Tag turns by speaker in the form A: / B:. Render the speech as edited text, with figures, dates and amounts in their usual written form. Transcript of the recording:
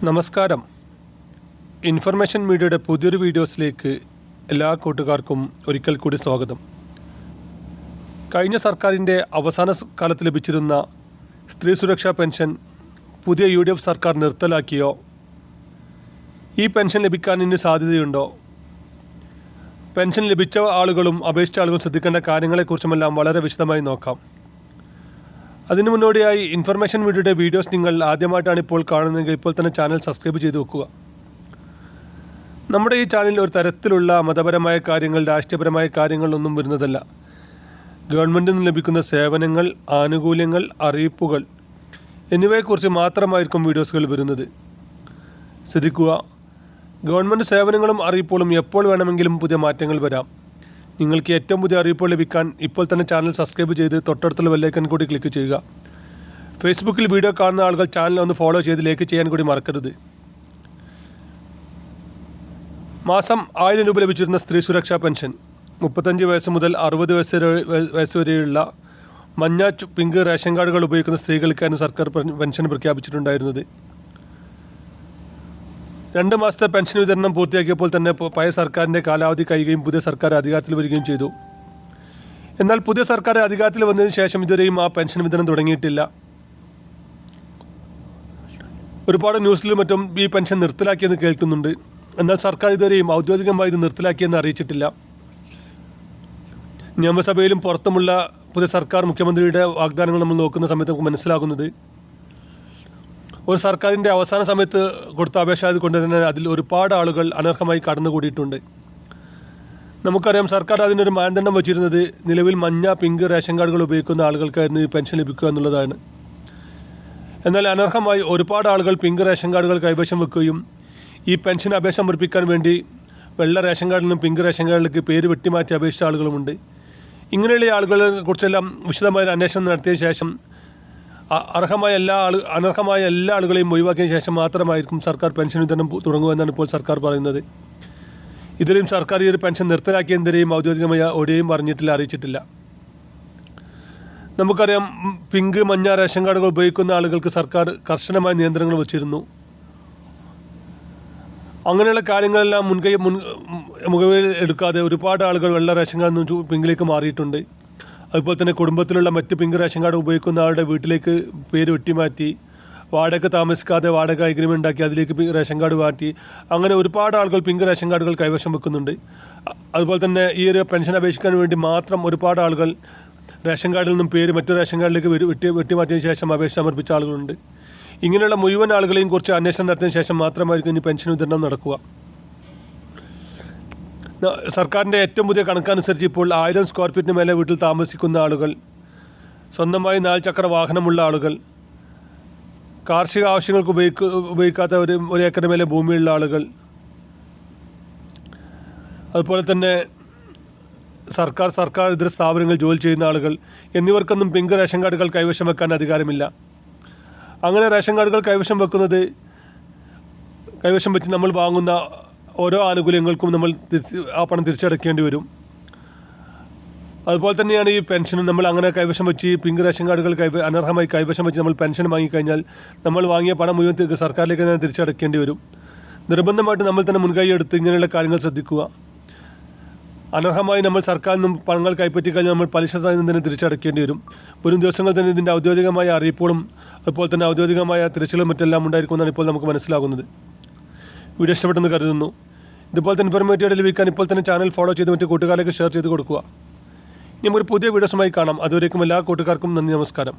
A: നമസ്കാരം. ഇൻഫർമേഷൻ മീഡിയയുടെ പുതിയൊരു വീഡിയോസിലേക്ക് എല്ലാ കൂട്ടുകാർക്കും ഒരിക്കൽ കൂടി സ്വാഗതം. കഴിഞ്ഞ സർക്കാരിൻ്റെ അവസാന കാലത്ത് ലഭിച്ചിരുന്ന സ്ത്രീ സുരക്ഷാ പെൻഷൻ പുതിയ UDF സർക്കാർ നിർത്തലാക്കിയോ? ഈ പെൻഷൻ ലഭിക്കാൻ ഇനി സാധ്യതയുണ്ടോ? പെൻഷൻ ലഭിച്ച ആളുകളും അപേക്ഷിച്ച ആളുകളും ശ്രദ്ധിക്കേണ്ട കാര്യങ്ങളെക്കുറിച്ചുമെല്ലാം വളരെ വിശദമായി നോക്കാം. അതിനു മുന്നോടിയായി ഇൻഫർമേഷൻ മീഡിയയുടെ വീഡിയോസ് നിങ്ങൾ ആദ്യമായിട്ടാണ് ഇപ്പോൾ കാണുന്നതെങ്കിൽ ഇപ്പോൾ തന്നെ ചാനൽ സബ്സ്ക്രൈബ് ചെയ്ത് വെക്കുക. നമ്മുടെ ഈ ചാനലിൽ ഒരു തരത്തിലുള്ള മതപരമായ കാര്യങ്ങൾ, രാഷ്ട്രീയപരമായ കാര്യങ്ങളൊന്നും വരുന്നതല്ല. ഗവൺമെൻറ്റിൽ നിന്ന് ലഭിക്കുന്ന സേവനങ്ങൾ, ആനുകൂല്യങ്ങൾ, അറിയിപ്പുകൾ എന്നിവയെക്കുറിച്ച് മാത്രമായിരിക്കും വീഡിയോസുകൾ വരുന്നത്. ശ്രദ്ധിക്കുക, ഗവൺമെൻറ് സേവനങ്ങളും അറിയിപ്പുകളും എപ്പോൾ വേണമെങ്കിലും പുതിയ മാറ്റങ്ങൾ വരാം. നിങ്ങൾക്ക് ഏറ്റവും പുതിയ അറിയിപ്പുകൾ ലഭിക്കാൻ ഇപ്പോൾ തന്നെ ചാനൽ സബ്സ്ക്രൈബ് ചെയ്ത് തൊട്ടടുത്തുള്ള ബെല്ലൈക്കൺ കൂടി ക്ലിക്ക് ചെയ്യുക. ഫേസ്ബുക്കിൽ വീഡിയോ കാണുന്ന ആളുകൾ ചാനൽ ഒന്ന് ഫോളോ ചെയ്ത് ലൈക്ക് ചെയ്യാൻ കൂടി മറക്കരുത്. മാസം 1000 രൂപ ലഭിച്ചിരുന്ന സ്ത്രീ സുരക്ഷാ പെൻഷൻ 35 വയസ്സ് മുതൽ 60 വയസ്സ് വരെയുള്ള മഞ്ഞ, പിങ്ക് റേഷൻ കാർഡുകൾ ഉപയോഗിക്കുന്ന സ്ത്രീകൾക്കാണ് സർക്കാർ പെൻഷൻ പ്രഖ്യാപിച്ചിട്ടുണ്ടായിരുന്നത്. 2 മാസത്തെ പെൻഷൻ വിതരണം പൂർത്തിയാക്കിയപ്പോൾ തന്നെ പഴയ സർക്കാരിൻ്റെ കാലാവധി കഴിയുകയും പുതിയ സർക്കാർ അധികാരത്തിൽ വരികയും ചെയ്തു. എന്നാൽ പുതിയ സർക്കാർ അധികാരത്തിൽ വന്നതിന് ശേഷം ഇതുവരെയും ആ പെൻഷൻ വിതരണം തുടങ്ങിയിട്ടില്ല. ഒരുപാട് ന്യൂസിലും മറ്റും ഈ പെൻഷൻ നിർത്തലാക്കിയെന്ന് കേൾക്കുന്നുണ്ട്. എന്നാൽ സർക്കാർ ഇതുവരെയും ഔദ്യോഗികമായി ഇത് നിർത്തലാക്കിയെന്ന് അറിയിച്ചിട്ടില്ല. നിയമസഭയിലും പുറത്തുമുള്ള പുതിയ സർക്കാർ മുഖ്യമന്ത്രിയുടെ വാഗ്ദാനങ്ങൾ നമ്മൾ നോക്കുന്ന സമയത്ത് നമുക്ക് മനസ്സിലാകുന്നത് ഒരു സർക്കാരിൻ്റെ അവസാന സമയത്ത് കൊടുത്ത അപേക്ഷ കൊണ്ട് തന്നെ അതിൽ ഒരുപാട് ആളുകൾ അനർഹമായി കടന്നുകൂടിയിട്ടുണ്ട്. നമുക്കറിയാം, സർക്കാർ അതിനൊരു മാനദണ്ഡം വച്ചിരുന്നത് നിലവിൽ മഞ്ഞ, പിങ്ക് റേഷൻ കാർഡുകൾ ഉപയോഗിക്കുന്ന ആളുകൾക്കായിരുന്നു ഈ പെൻഷൻ ലഭിക്കുക എന്നുള്ളതാണ്. എന്നാൽ അനർഹമായി ഒരുപാട് ആളുകൾ പിങ്ക് റേഷൻ കാർഡുകൾ കൈവശം വെക്കുകയും ഈ പെൻഷൻ അപേക്ഷ സമർപ്പിക്കാൻ വേണ്ടി വെള്ള റേഷൻ കാർഡിൽ നിന്നും പിങ്ക് റേഷൻ കാർഡിലേക്ക് പേര് വെട്ടിമാറ്റി അപേക്ഷിച്ച ആളുകളുമുണ്ട്. ഇങ്ങനെയുള്ള ആളുകളെ കുറിച്ചെല്ലാം വിശദമായ അന്വേഷണം നടത്തിയ ശേഷം അനർഹമായ എല്ലാ ആളുകളെയും ഒഴിവാക്കിയ ശേഷം മാത്രമായിരിക്കും സർക്കാർ പെൻഷൻ വിതരണം തുടങ്ങുമെന്നാണ് ഇപ്പോൾ സർക്കാർ പറയുന്നത്. ഇതിലും സർക്കാർ ഈ ഒരു പെൻഷൻ നിർത്തലാക്കിയതിൻ്റെയും ഔദ്യോഗികമായ എവിടെയും പറഞ്ഞിട്ടില്ല, അറിയിച്ചിട്ടില്ല. നമുക്കറിയാം, പിങ്ക്, മഞ്ഞ റേഷൻ കാർഡുകൾ ഉപയോഗിക്കുന്ന ആളുകൾക്ക് സർക്കാർ കർശനമായ നിയന്ത്രണങ്ങൾ വച്ചിരുന്നു. അങ്ങനെയുള്ള കാര്യങ്ങളെല്ലാം മുൻകൈ എടുക്കാതെ ഒരുപാട് ആളുകൾ വെള്ള റേഷൻ കാർഡിൽ നിന്ന് പിങ്കിലേക്ക് മാറിയിട്ടുണ്ട്. അതുപോലെ തന്നെ കുടുംബത്തിലുള്ള മറ്റ് പിങ്ക് റേഷൻ കാർഡ് ഉപയോഗിക്കുന്ന ആളുടെ വീട്ടിലേക്ക് പേര് വെട്ടിമാറ്റി വാടക താമസിക്കാതെ വാടക അഗ്രിമെൻ്റ് ഉണ്ടാക്കി അതിലേക്ക് റേഷൻ കാർഡ് മാറ്റി അങ്ങനെ ഒരുപാട് ആളുകൾ പിങ്ക് റേഷൻ കാർഡുകൾ കൈവശം വെക്കുന്നുണ്ട്. അതുപോലെ തന്നെ ഈ ഒരു പെൻഷൻ അപേക്ഷിക്കാൻ വേണ്ടി മാത്രം ഒരുപാട് ആളുകൾ റേഷൻ കാർഡിൽ നിന്നും പേര് മറ്റു റേഷൻ കാർഡിലേക്ക് വെട്ടിമാറ്റിയതിന് ശേഷം അപേക്ഷ സമർപ്പിച്ച ആളുകളുണ്ട്. ഇങ്ങനെയുള്ള മുഴുവൻ ആളുകളെയും കുറിച്ച് അന്വേഷണം നടത്തിയതിന് ശേഷം മാത്രമായിരിക്കും ഇനി പെൻഷൻ വിതരണം നടക്കുക. സർക്കാരിൻ്റെ ഏറ്റവും പുതിയ കണക്കനുസരിച്ച് ഇപ്പോൾ 1000 സ്ക്വയർ ഫീറ്റിന് മേലെ വീട്ടിൽ താമസിക്കുന്ന ആളുകൾ, സ്വന്തമായി 4 ചക്ര വാഹനമുള്ള ആളുകൾ, കാർഷിക ആവശ്യങ്ങൾക്ക് ഉപയോഗിക്കാത്ത ഒരു ഏക്കറിന് മേലെ ഭൂമിയുള്ള ആളുകൾ, അതുപോലെ തന്നെ സർക്കാർ ഇതര സ്ഥാപനങ്ങളിൽ ജോലി ചെയ്യുന്ന ആളുകൾ എന്നിവർക്കൊന്നും പിങ്ക് റേഷൻ കാർഡുകൾ കൈവശം വെക്കാൻ അധികാരമില്ല. അങ്ങനെ റേഷൻ കാർഡുകൾ കൈവശം വെച്ച് നമ്മൾ വാങ്ങുന്ന ഓരോ ആനുകൂല്യങ്ങൾക്കും നമ്മൾ ആ പണം തിരിച്ചടയ്ക്കേണ്ടി വരും. അതുപോലെ തന്നെയാണ് ഈ പെൻഷനും. നമ്മൾ അങ്ങനെ കൈവശം വെച്ച് ഈ പിങ്ക് റേഷൻ കാർഡുകൾ അനർഹമായി കൈവശം വെച്ച് നമ്മൾ പെൻഷൻ വാങ്ങിക്കഴിഞ്ഞാൽ നമ്മൾ വാങ്ങിയ പണം മുഴുവൻ സർക്കാരിലേക്ക് തന്നെ തിരിച്ചടയ്ക്കേണ്ടി വരും. നിർബന്ധമായിട്ട് നമ്മൾ തന്നെ മുൻകൈ എടുത്ത് ഇങ്ങനെയുള്ള കാര്യങ്ങൾ ശ്രദ്ധിക്കുക. അനർഹമായി നമ്മൾ സർക്കാരിൽ നിന്നും പണങ്ങൾ കൈപ്പറ്റി കഴിഞ്ഞാൽ നമ്മൾ പലിശ തന്നെ തിരിച്ചടയ്ക്കേണ്ടി വരും. വരും ദിവസങ്ങൾ തന്നെ ഇതിൻ്റെ ഔദ്യോഗികമായ അറിയിപ്പുകളും അതുപോലെ തന്നെ ഔദ്യോഗികമായ തിരച്ചിലും മറ്റെല്ലാം ഉണ്ടായിരിക്കുമെന്നാണ് ഇപ്പോൾ നമുക്ക് മനസ്സിലാകുന്നത്. വീഡിയോ ഇഷ്ടപ്പെട്ടെന്ന് കരുതുന്നു. ഇതുപോലത്തെ ഇൻഫർമേറ്റീവ് ലഭിക്കാൻ ഇപ്പോൾ തന്നെ ചാനൽ ഫോളോ ചെയ്ത് മറ്റു കൂട്ടുകാരിലേക്ക് ഷെയർ ചെയ്ത് കൊടുക്കുക. ഇനി നമുക്കൊരു പുതിയ വീഡിയോസുമായി കാണാം. അതുവരേക്കും എല്ലാ കൂട്ടുകാർക്കും നന്ദി, നമസ്കാരം.